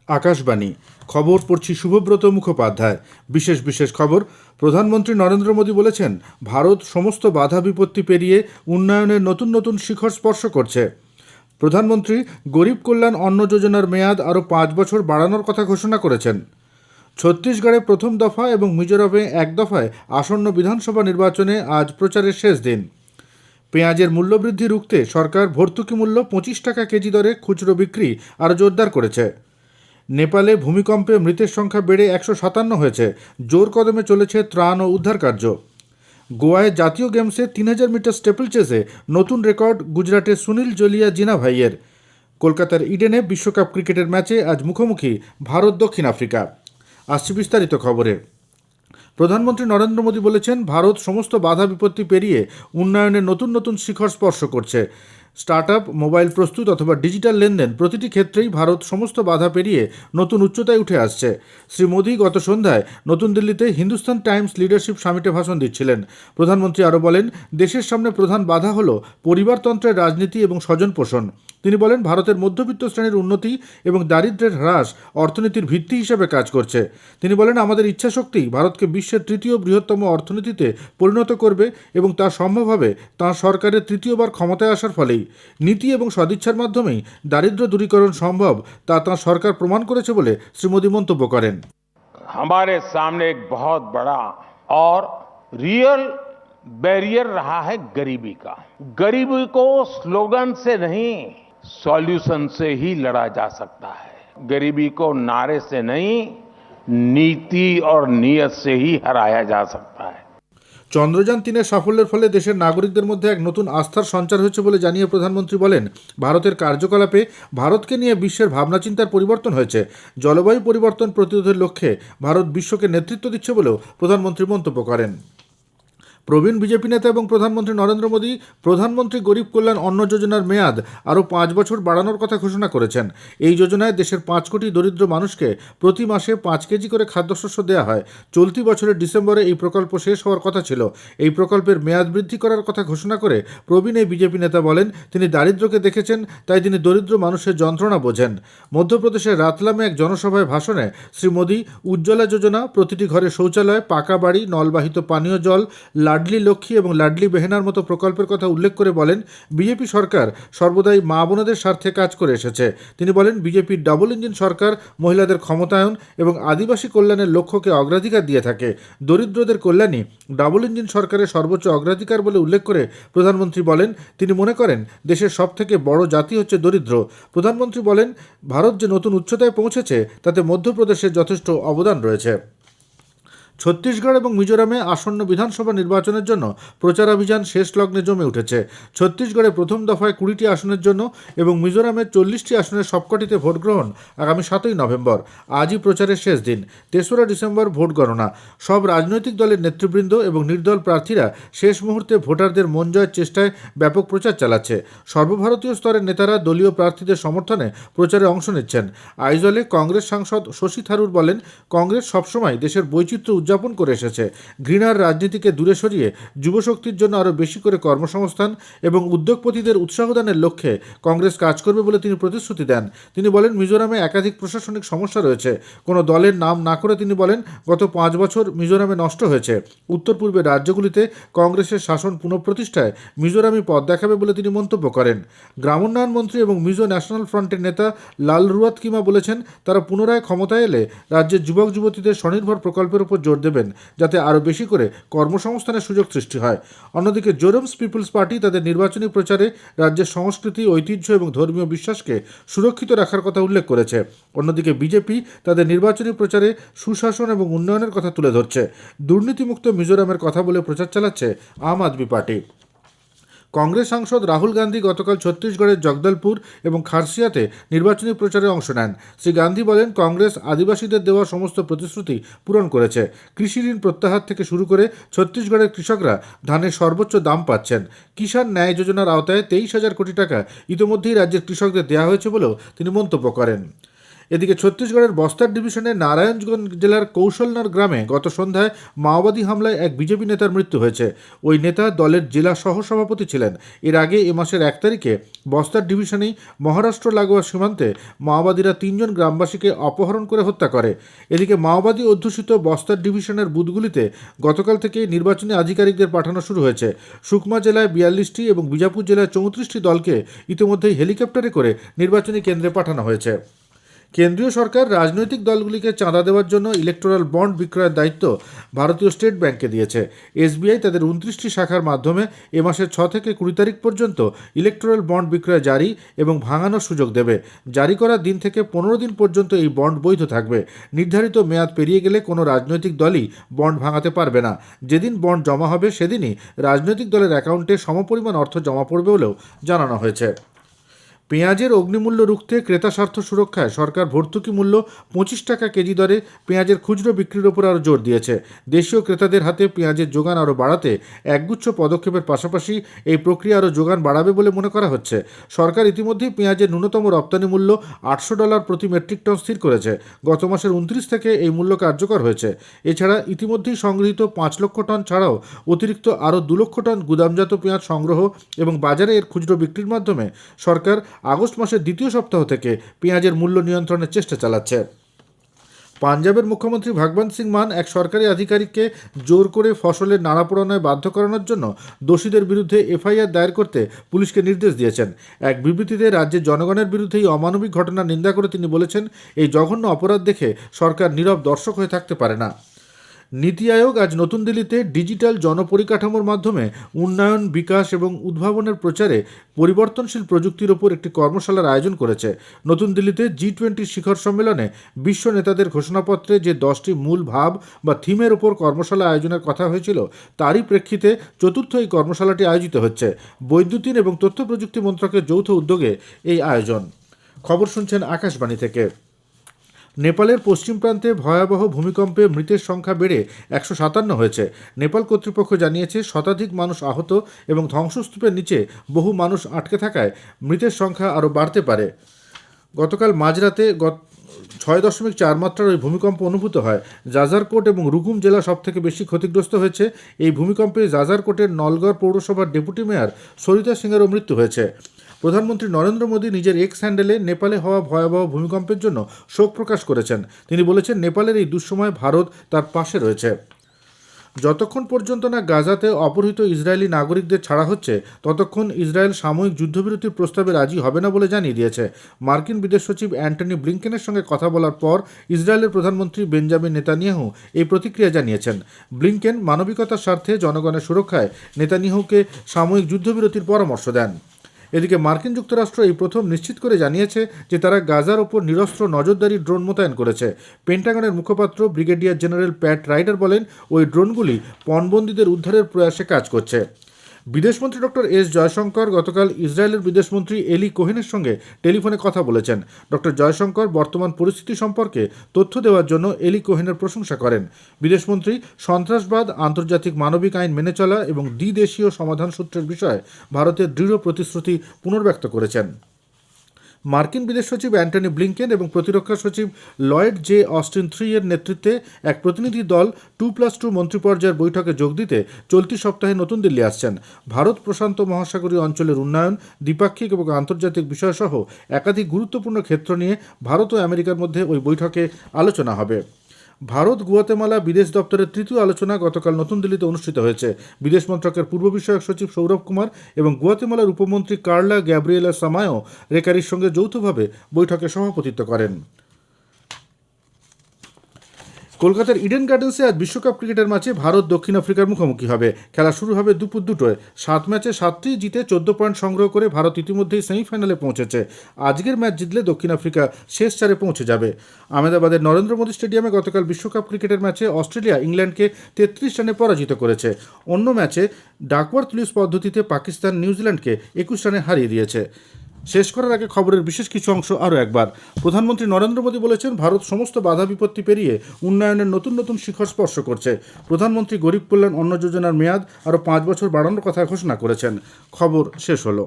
আকাশবাণী খবর পড়ছি শুভব্রত মুখোপাধ্যায়। বিশেষ বিশেষ খবর। প্রধানমন্ত্রী নরেন্দ্র মোদী বলেছেন, ভারত সমস্ত বাধা বিপত্তি পেরিয়ে উন্নয়নের নতুন নতুন শিখর স্পর্শ করছে। প্রধানমন্ত্রী গরিব কল্যাণ অন্ন যোজনার মেয়াদ আরও 5 বছর বাড়ানোর কথা ঘোষণা করেছেন। ছত্তিশগড়ে প্রথম দফা এবং মিজোরামে এক দফায় আসন্ন বিধানসভা নির্বাচনে আজ প্রচারের শেষ দিন। পেঁয়াজের মূল্যবৃদ্ধি রুখতে সরকার ভর্তুকি মূল্য 25 টাকা কেজি দরে খুচরো বিক্রি আরও জোরদার করেছে। নেপালে ভূমিকম্পে মৃতের সংখ্যা বেড়ে 157 হয়েছে। জোর কদমে চলেছে ত্রাণ ও উদ্ধার কার্য। গোয়ায় জাতীয় গেমসে 3000 মিটার স্টেপল চেসে নতুন রেকর্ড গুজরাটের সুনীল জলিয়া জিনা ভাইয়ের। কলকাতার ইডেনে বিশ্বকাপ ক্রিকেটের ম্যাচে আজ মুখোমুখি ভারত দক্ষিণ আফ্রিকা। আসছে বিস্তারিত খবরে। প্রধানমন্ত্রী নরেন্দ্র মোদী বলেছেন, ভারত সমস্ত বাধা বিপত্তি পেরিয়ে উন্নয়নের নতুন নতুন শিখর স্পর্শ করছে। স্টার্টআপ, মোবাইল প্রস্তুত অথবা ডিজিটাল লেনদেন প্রতিটি ক্ষেত্রেই ভারত সমস্ত বাধা পেরিয়ে নতুন উচ্চতায় উঠে আসছে। শ্রী মোদী গত সন্ধ্যায় নতুন দিল্লিতে হিন্দুস্তান টাইমস লিডারশিপ সামিটে ভাষণ দিচ্ছিলেন। প্রধানমন্ত্রী আরও বলেন, দেশের সামনে প্রধান বাধা হল পরিবারতন্ত্রের রাজনীতি এবং স্বজনপোষণ। তিনি বলেন, ভারতের মধ্যবিত্ত শ্রেণীর উন্নতি এবং দারিদ্র্যের হ্রাস অর্থনীতির ভিত্তি হিসেবে কাজ করছে। তিনি বলেন, আমাদের ইচ্ছাশক্তি ভারতকে বিশ্বের তৃতীয় বৃহত্তম অর্থনীতিতে পরিণত করবে এবং তা সম্ভব হবে তাঁর সরকারের তৃতীয়বার ক্ষমতায় আসার ফলেই। নীতি এবং সদিচ্ছার মাধ্যমেই দারিদ্র্য দূরীকরণ সম্ভব তা তাঁর সরকার প্রমাণ করেছে বলে শ্রী মোদী মন্তব্য করেন। हमारे सामने एक बहुत बड़ा और रियल बैरियर रहा है गरीबी का। गरीबी को स्लोगन से नहीं, सॉल्यूशन से ही लड़ा जा सकता है। गरीबी को नारे से नहीं, नीति और नीयत से ही हराया जा सकता है। চন্দ্রযান 3-এর সাফল্যের ফলে দেশের নাগরিকদের মধ্যে এক নতুন আস্থার সঞ্চার হয়েছে বলে জানিয়ে প্রধানমন্ত্রী বলেন, ভারতের কার্যকলাপে ভারতকে নিয়ে বিশ্বের ভাবনাচিন্তার পরিবর্তন হয়েছে। জলবায়ু পরিবর্তন প্রতিরোধের লক্ষ্যে ভারত বিশ্বকে নেতৃত্ব দিচ্ছে বলেও প্রধানমন্ত্রী মন্তব্য করেন। প্রবীণ বিজেপি নেতা এবং প্রধানমন্ত্রী নরেন্দ্র মোদী প্রধানমন্ত্রী গরিব কল্যাণ অন্ন যোজনার মেয়াদ আরও 5 বছর বাড়ানোর কথা ঘোষণা করেছেন। এই যোজনায় দেশের 5 কোটি দরিদ্র মানুষকে প্রতি মাসে 5 কেজি করে খাদ্যশস্য দেওয়া হয়। চলতি বছরের ডিসেম্বরে এই প্রকল্প শেষ হওয়ার কথা ছিল। এই প্রকল্পের মেয়াদ বৃদ্ধি করার কথা ঘোষণা করে প্রবীণ এই বিজেপি নেতা বলেন, তিনি দারিদ্র্যকে দেখেছেন, তাই তিনি দরিদ্র মানুষের যন্ত্রণা বোঝেন। মধ্যপ্রদেশের রাতলামে এক জনসভায় ভাষণে শ্রী মোদী উজ্জ্বলা যোজনা, প্রতিটি ঘরে শৌচালয়, পাকা বাড়ি, নলবাহিত পানীয় জল, লাডলি লক্ষ্মী এবং লাডলি বেহেনার মতো প্রকল্পের কথা উল্লেখ করে বলেন, বিজেপি সরকার সর্বদাই মা বোনেদের স্বার্থে কাজ করে এসেছে। তিনি বলেন, বিজেপির ডাবল ইঞ্জিন সরকার মহিলাদের ক্ষমতায়ন এবং আদিবাসী কল্যাণের লক্ষ্যকে অগ্রাধিকার দিয়ে থাকে। দরিদ্রদের কল্যাণই ডাবল ইঞ্জিন সরকারের সর্বোচ্চ অগ্রাধিকার বলে উল্লেখ করে প্রধানমন্ত্রী বলেন, তিনি মনে করেন দেশের সবথেকে বড় জাতি হচ্ছে দরিদ্র। প্রধানমন্ত্রী বলেন, ভারত যে নতুন উচ্চতায় পৌঁছেছে তাতে মধ্যপ্রদেশের যথেষ্ট অবদান রয়েছে। ছত্তিশগড় এবং মিজোরামে আসন্ন বিধানসভা নির্বাচনের জন্য প্রচারাভিযান শেষ লগ্নে জমে উঠেছে। ছত্তিশগড়ে প্রথম দফায় 20টি আসনের জন্য এবং মিজোরামে 40টি আসনের সবকটিতে ভোট গ্রহণ আগামী 7ই নভেম্বর। আজই প্রচারের শেষ দিন। 3রা ডিসেম্বর ভোট গণনা। সব রাজনৈতিক দলের নেতৃবৃন্দ এবং নির্দল প্রার্থীরা শেষ মুহূর্তে ভোটারদের মন জয়ের চেষ্টায় ব্যাপক প্রচার চালাচ্ছে। সর্বভারতীয় স্তরের নেতারা দলীয় প্রার্থীদের সমর্থনে প্রচারে অংশ নিচ্ছেন। আইজলে কংগ্রেস সাংসদ শশী থারুর বলেন, কংগ্রেস সবসময় দেশের বৈচিত্র্য উদযাপন করে এসেছে। ঘৃণার রাজনীতিকে দূরে সরিয়ে যুবশক্তির জন্য আরও বেশি করে কর্মসংস্থান এবং উদ্যোগপতিদের উৎসাহ দানের লক্ষ্যে কংগ্রেস কাজ করবে বলে তিনি প্রতিশ্রুতি দেন। তিনি বলেন, মিজোরামে একাধিক প্রশাসনিক সমস্যা রয়েছে। কোনো দলের নাম না করে তিনি বলেন, গত 5 বছর মিজোরামে নষ্ট হয়েছে। উত্তর পূর্বের রাজ্যগুলিতে কংগ্রেসের শাসন পুনঃপ্রতিষ্ঠায় মিজোরামই পথ দেখাবে বলে তিনি মন্তব্য করেন। গ্রামোন্নয়ন মন্ত্রী এবং মিজো ন্যাশনাল ফ্রন্টের নেতা লাল রুয়াত কিমা বলেছেন, তারা পুনরায় ক্ষমতায় এলে রাজ্যের যুবক যুবতীদের স্বনির্ভর প্রকল্পের উপর জোর দেবেন, যাতে আরও বেশি করে কর্মসংস্থানের সুযোগ সৃষ্টি হয়। অন্যদিকে জোরমস পিপলস পার্টি তাদের নির্বাচনী প্রচারে রাজ্যের সংস্কৃতি, ঐতিহ্য এবং ধর্মীয় বিশ্বাসকে সুরক্ষিত রাখার কথা উল্লেখ করেছে। অন্যদিকে বিজেপি তাদের নির্বাচনী প্রচারে সুশাসন এবং উন্নয়নের কথা তুলে ধরছে। দুর্নীতিমুক্ত মিজোরামের কথা বলে প্রচার চালাচ্ছে আম আদমি পার্টি। কংগ্রেস সাংসদ রাহুল গান্ধী গতকাল ছত্তিশগড়ের জগদলপুর এবং খারসিয়াতে নির্বাচনী প্রচারে অংশ নেন। শ্রী গান্ধী বলেন, কংগ্রেস আদিবাসীদের দেওয়া সমস্ত প্রতিশ্রুতি পূরণ করেছে। কৃষি ঋণ প্রত্যাহার থেকে শুরু করে ছত্তিশগড়ের কৃষকরা ধানের সর্বোচ্চ দাম পাচ্ছেন। কিষাণ ন্যায় যোজনার আওতায় 23,000 কোটি টাকা ইতিমধ্যেই রাজ্যের কৃষকদের দেওয়া হয়েছে বলেও তিনি মন্তব্য করেন। এদিকে ছত্তিশগড়ের বস্তার ডিভিশনের নারায়ণগঞ্জ জেলার কৌশলনার গ্রামে গত সন্ধ্যায় মাওবাদী হামলায় এক বিজেপি নেতার মৃত্যু হয়েছে। ওই নেতা দলের জেলা সহসভাপতি ছিলেন। এর আগে এ মাসের 1 তারিখে বস্তার ডিভিশনেই মহারাষ্ট্র লাগোয়া সীমান্তে মাওবাদীরা 3 জন গ্রামবাসীকে অপহরণ করে হত্যা করে। এদিকে মাওবাদী অধ্যুষিত বস্তার ডিভিশনের বুথগুলিতে গতকাল থেকে নির্বাচনী আধিকারিকদের পাঠানো শুরু হয়েছে। সুকমা জেলায় 42টি এবং বিজাপুর জেলায় 34টি দলকে ইতিমধ্যেই হেলিকপ্টারে করে নির্বাচনী কেন্দ্রে পাঠানো হয়েছে। কেন্দ্রীয় সরকার রাজনৈতিক দলগুলিকে চাঁদা দেওয়ার জন্য ইলেকটোরাল বন্ড বিক্রয়ের দায়িত্ব ভারতীয় স্টেট ব্যাংককে দিয়েছে। এসবিআই তাদের 29টি শাখার মাধ্যমে এ মাসের 6 থেকে 20 তারিখ পর্যন্ত ইলেকটোরাল বন্ড বিক্রয় জারি এবং ভাঙানোর সুযোগ দেবে। জারি করার দিন থেকে 15 দিন পর্যন্ত এই বন্ড বৈধ থাকবে। নির্ধারিত মেয়াদ পেরিয়ে গেলে কোনো রাজনৈতিক দলই বন্ড ভাঙাতে পারবে না। যেদিন বন্ড জমা হবে সেদিনই রাজনৈতিক দলের অ্যাকাউন্টে সমপরিমাণ অর্থ জমা পড়বে বলেও জানানো হয়েছে। পেঁয়াজের অগ্নিমূল্য রুখতে ক্রেতা স্বার্থ সুরক্ষায় সরকার ভর্তুকি মূল্য 25 টাকা কেজি দরে পেঁয়াজের খুচরো বিক্রির ওপর আরও জোর দিয়েছে। দেশীয় ক্রেতাদের হাতে পেঁয়াজের যোগান আরও বাড়াতে একগুচ্ছ পদক্ষেপের পাশাপাশি এই প্রক্রিয়া আরও যোগান বাড়াবে বলে মনে করা হচ্ছে। সরকার ইতিমধ্যেই পেঁয়াজের ন্যূনতম রপ্তানি মূল্য $800 প্রতি মেট্রিক টন স্থির করেছে। গত মাসের 29 থেকে এই মূল্য কার্যকর হয়েছে। এছাড়া ইতিমধ্যেই সংগৃহীত 5 লক্ষ টন ছাড়াও অতিরিক্ত আরও 2 লক্ষ টন গুদামজাত পেঁয়াজ সংগ্রহ এবং বাজারে এর খুচরো বিক্রির মাধ্যমে সরকার আগস্ট মাসের দ্বিতীয় সপ্তাহ থেকে পেঁয়াজের মূল্য নিয়ন্ত্রণের চেষ্টা চালাচ্ছে। পাঞ্জাবের মুখ্যমন্ত্রী ভগবন্ত সিং মান এক সরকারি আধিকারিককে জোর করে ফসলের নাড়া পোড়ানোয় বাধ্য করানোর জন্য দোষীদের বিরুদ্ধে এফআইআর দায়ের করতে পুলিশকে নির্দেশ দিয়েছেন। এক বিবৃতিতে রাজ্যের জনগণের বিরুদ্ধে এই অমানবিক ঘটনার নিন্দা করে তিনি বলেছেন, এই জঘন্য অপরাধ দেখে সরকার নীরব দর্শক হয়ে থাকতে পারে না। নীতি আয়োগ আজ নতুন দিল্লিতে ডিজিটাল জনপরিকাঠামোর মাধ্যমে উন্নয়ন, বিকাশ এবং উদ্ভাবনের প্রচারে পরিবর্তনশীল প্রযুক্তির ওপর একটি কর্মশালার আয়োজন করেছে। নতুন দিল্লিতে G20 শিখর সম্মেলনে বিশ্ব নেতাদের ঘোষণাপত্রে যে 10টি মূল ভাব বা থিমের ওপর কর্মশালা আয়োজনের কথা হয়েছিল তারই প্রেক্ষিতে চতুর্থ এই কর্মশালাটি আয়োজিত হচ্ছে। বৈদ্যুতিন এবং তথ্য প্রযুক্তি মন্ত্রকের যৌথ উদ্যোগে এই আয়োজন। খবর শুনছেন আকাশবাণী থেকে। নেপালের পশ্চিম প্রান্তে ভয়াবহ ভূমিকম্পে মৃতের সংখ্যা বেড়ে 157 হয়েছে। নেপাল কর্তৃপক্ষ জানিয়েছে শতাধিক মানুষ আহত এবং ধ্বংসস্তূপের নিচে বহু মানুষ আটকে থাকায় মৃতের সংখ্যা আরও বাড়তে পারে। গতকাল মাঝরাতে 6.4 মাত্রার ওই ভূমিকম্প অনুভূত হয়। জাজারকোট এবং রুগুম জেলা সবথেকে বেশি ক্ষতিগ্রস্ত হয়েছে। এই ভূমিকম্পে জাজারকোটের নলগড় পৌরসভার ডেপুটি মেয়র সরিতা সিংয়েরও মৃত্যু হয়েছে। প্রধানমন্ত্রী নরেন্দ্র মোদী নিজের এক্স হ্যান্ডেলে নেপালে হওয়া ভয়াবহ ভূমিকম্পের জন্য শোক প্রকাশ করেছেন। তিনি বলেছেন, নেপালের এই দুঃসময়ে ভারত তার পাশে রয়েছে। যতক্ষণ পর্যন্ত না গাজাতে অপহৃত ইসরায়েলি নাগরিকদের ছাড়া হচ্ছে ততক্ষণ ইসরায়েল সাময়িক যুদ্ধবিরতির প্রস্তাবে রাজি হবে না বলে জানিয়ে দিয়েছে। মার্কিন বিদেশ সচিব অ্যান্টনি ব্লিংকেনের সঙ্গে কথা বলার পর ইসরায়েলের প্রধানমন্ত্রী বেঞ্জামিন নেতানিয়াহু এই প্রতিক্রিয়া জানিয়েছেন। ব্লিংকেন মানবিকতার স্বার্থে জনগণের সুরক্ষায় নেতানিয়াহুকে সাময়িক যুদ্ধবিরতির পরামর্শ দেন। এদিকে মার্কিন যুক্তরাষ্ট্র এই প্রথম নিশ্চিত করে জানিয়েছে যে তারা গাজার ওপর নিরস্ত্র নজরদারি ড্রোন মোতায়েন করেছে। পেন্টাগনের মুখপাত্র ব্রিগেডিয়ার জেনারেল প্যাট রাইডার বলেন, ওই ড্রোনগুলি পণবন্দীদের উদ্ধারের প্রয়াসে কাজ করছে। বিদেশমন্ত্রী ডক্টর এস জয়শঙ্কর গতকাল ইসরায়েলের বিদেশমন্ত্রী এলি কোহেনের সঙ্গে টেলিফোনে কথা বলেছেন। ডক্টর জয়শঙ্কর বর্তমান পরিস্থিতি সম্পর্কে তথ্য দেওয়ার জন্য এলি কোহেনের প্রশংসা করেন। বিদেশমন্ত্রী সন্ত্রাসবাদ, আন্তর্জাতিক মানবিক আইন মেনে চলা এবং দ্বিদেশীয় সমাধান সূত্রের বিষয়ে ভারতের দৃঢ় প্রতিশ্রুতি পুনর্ব্যক্ত করেছেন। মার্কিন বিদেশ সচিব অ্যান্টনি ব্লিংকেন এবং প্রতিরক্ষা সচিব লয়েড জে অস্টিন III এর নেতৃত্বে এক প্রতিনিধি দল 2+2 মন্ত্রী পর্যায়ের বৈঠকে যোগ দিতে চলতি সপ্তাহে নতুন দিল্লি আসছেন। ভারত প্রশান্ত মহাসাগরীয় অঞ্চলের উন্নয়ন, দ্বিপাক্ষিক এবং আন্তর্জাতিক বিষয়সহ একাধিক গুরুত্বপূর্ণ ক্ষেত্র নিয়ে ভারত ও আমেরিকার মধ্যে ওই বৈঠকে আলোচনা হবে। ভারত গুয়াতেমালা বিদেশ দপ্তরের তৃতীয় আলোচনা গতকাল নতুন দিল্লিতে অনুষ্ঠিত হয়েছে। বিদেশ মন্ত্রকের পূর্ব বিষয়ক সচিব সৌরভ কুমার এবং গুয়াতেমালার উপমন্ত্রী কার্লা গ্যাব্রিয়েলা সামায়ো রেকারির সঙ্গে যৌথভাবে বৈঠকে সভাপতিত্ব করেন। কলকাতার ইডেন গার্ডেন্সে আজ বিশ্বকাপ ক্রিকেটের ম্যাচে ভারত দক্ষিণ আফ্রিকার মুখোমুখি হবে। খেলা শুরু হবে দুপুর 2টায়। 7 ম্যাচে 7টি জিতে 14 পয়েন্ট সংগ্রহ করে ভারত ইতিমধ্যেই সেমিফাইনালে পৌঁছেছে। আজকের ম্যাচ জিতলে দক্ষিণ আফ্রিকা শেষ 4-এ পৌঁছে যাবে। আহমেদাবাদের নরেন্দ্র মোদী স্টেডিয়ামে গতকাল বিশ্বকাপ ক্রিকেটের ম্যাচে অস্ট্রেলিয়া ইংল্যান্ডকে 33 রানে পরাজিত করেছে। অন্য ম্যাচে ডাকওয়ার্থ লুইস পদ্ধতিতে পাকিস্তান নিউজিল্যান্ডকে 21 রানে হারিয়ে দিয়েছে। শেষ করার আগে খবরের বিশেষ কিছু অংশ আরও একবার। প্রধানমন্ত্রী নরেন্দ্র মোদী বলেছেন, ভারত সমস্ত বাধা বিপত্তি পেরিয়ে উন্নয়নের নতুন নতুন শিখর স্পর্শ করছে। প্রধানমন্ত্রী গরিব কল্যাণ অন্ন যোজনার মেয়াদ আরও 5 বছর বাড়ানোর কথা ঘোষণা করেছেন। খবর শেষ হলো।